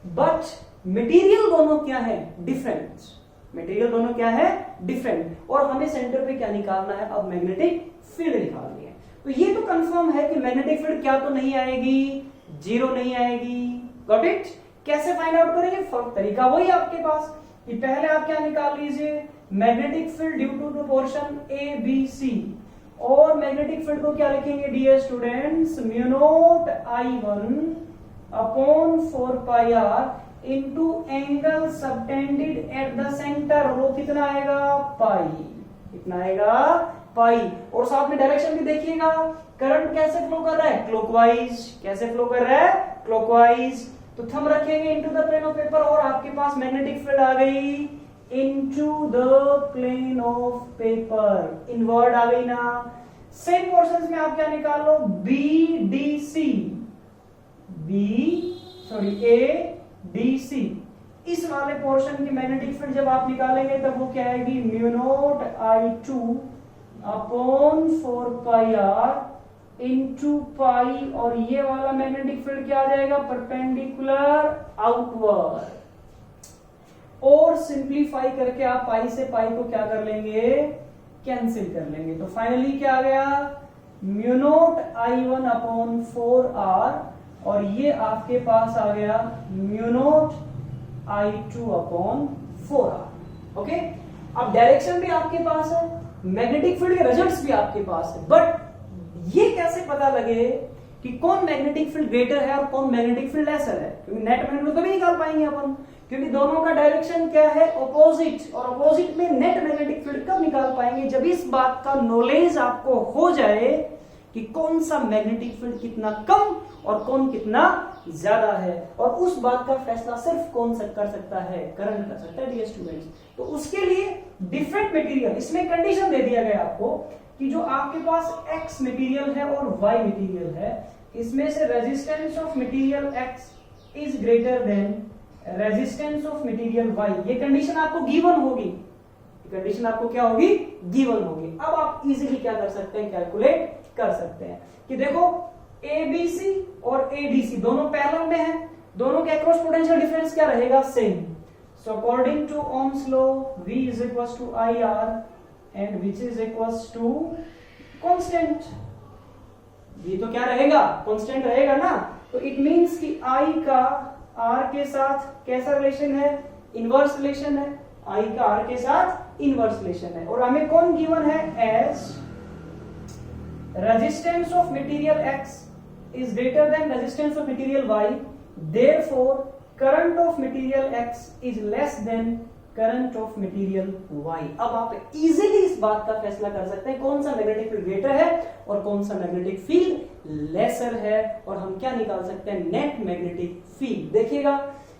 बट मटेरियल दोनों क्या है डिफरेंट। मटेरियल दोनों क्या है डिफरेंट। और हमें सेंटर पे क्या निकालना है अब मैग्नेटिक फील्ड निकालनी है। तो ये तो कंफर्म है कि मैग्नेटिक फील्ड क्या तो नहीं आएगी, जीरो नहीं आएगी। Got it. कैसे फाइंड आउट करेंगे, तरीका वही आपके पास कि पहले आप क्या निकाल लीजिए magnetic field due to the portion A B C, और मैग्नेटिक फील्ड को क्या लिखेंगे dear students, mu naught I1 upon 4 pi R into angle subtended at the centre. वो कितना आएगा पाई, कितना आएगा पाई। और साथ में डायरेक्शन भी देखिएगा, करंट कैसे फ्लो कर रहा है क्लॉकवाइज। कैसे फ्लो कर रहा है क्लॉकवाइज। तो थंब रखेंगे into the plane of paper और आपके पास मैग्नेटिक फील्ड आ गई into the plane of paper, inward आ गई ना। सेम पोर्शंस में आप क्या निकाल लो B D C, A D C. इस वाले पोर्शन की मैग्नेटिक फील्ड जब आप निकालेंगे तब वो क्या आएगी mu naught I2 upon 4 pi R into pi, और ये वाला मैग्नेटिक फील्ड क्या आ जाएगा परपेंडिकुलर आउटवर्ड। और सिंप्लीफाई करके आप पाई से पाई को क्या कर लेंगे कैंसिल कर लेंगे। तो फाइनली क्या आ गया mu naught I1 upon 4 are, और ये आपके पास आ गया mu naught I2 upon 4 R. Okay, अब डायरेक्शन भी आपके पास है, मैग्नेटिक फील्ड के रिजल्ट्स भी आपके पास है, बट ये कैसे पता लगे कि कौन मैग्नेटिक फील्ड ग्रेटर है और कौन मैग्नेटिक फील्ड लेसर है। क्योंकि नेट मैग्नेटिक तो भी निकाल पाएंगे अपन, क्योंकि दोनों का डायरेक्शन क्या है ऑपोजिट, और ऑपोजिट में नेट मैग्नेटिक फील्ड कब निकाल पाएंगे जब इस बात का नॉलेज आपको हो जाए कि कौन सा मैग्नेटिक फील्ड कितना कम और कौन कितना ज्यादा है। और उस बात का फैसला सिर्फ कौन कर सकता है, करंट कर सकता है डियर स्टूडेंट्स। तो उसके लिए डिफरेंट मटेरियल, इसमें कंडीशन दे दिया गया आपको कि जो आपके पास X मटेरियल है और Y मटेरियल है, इसमें से resistance of material X is greater than resistance of material Y। ये कंडीशन आपको गिवन होगी, कंडीशन आपको क्या होगी गिवन होगी। अब आप इजीली क्या कर सकते हैं कैलकुलेट कर सकते हैं कि देखो ABC और ADC दोनों पैरेलल में है, दोनों के अक्रॉस पोटेंशियल डिफरेंस क्या रहेगा same. So according to ohm's law V is equals to IR and which is equals to constant. ये तो क्या रहेगा कांस्टेंट रहेगा ना। तो इट मींस कि I का R के साथ कैसा रिलेशन है, इनवर्स रिलेशन है। I का R के साथ इनवर्स रिलेशन है। और हमें कौन गिवन है as resistance of material X is greater than resistance of material Y, therefore current of material X is less than current of material Y। अब आप इजीली इस बात का फैसला कर सकते हैं कौन सा मैग्नेटिक फील्ड ग्रेटर है और कौन सा मैग्नेटिक फील्ड लेसर है, और हम क्या निकाल सकते हैं नेट मैग्नेटिक फील्ड। देखिएगा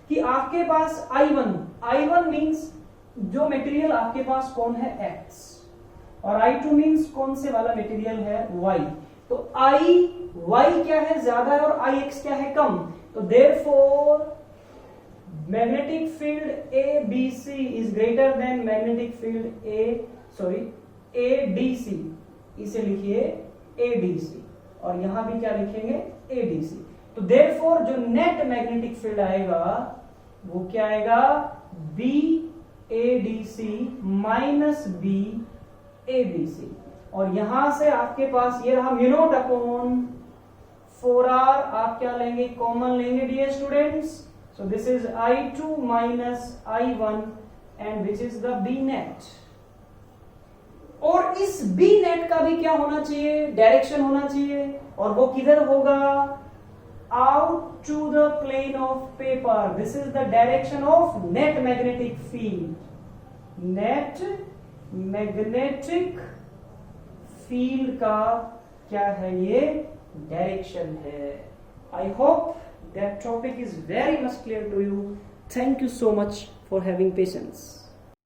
कि आपके पास I1 मींस जो मटेरियल आपके पास कौन है X, और I2 मींस कौन से वाला मटेरियल है Y। तो Y क्या है ज्यादा है और IX क्या है कम। तो therefore magnetic field ABC is greater than magnetic field ADC। इसे लिखिए ADC, और यहां भी क्या लिखेंगे ADC। तो therefore जो नेट मैग्नेटिक फील्ड आएगा वो क्या आएगा BADC माइनस BABC। और यहां से आपके पास ये रहा म्यू नॉट अपॉन 4R, आप क्या लेंगे कॉमन लेंगे dear students. So this is I2 minus I1 and which is the B net. और इस B नेट का भी क्या होना चाहिए डायरेक्शन होना चाहिए, और वो किधर होगा out to the plane of paper. This is the direction of net magnetic field. Net magnetic field का क्या है ये डायरेक्शन है। I hope that topic is very much clear to you. Thank you so much for having patience.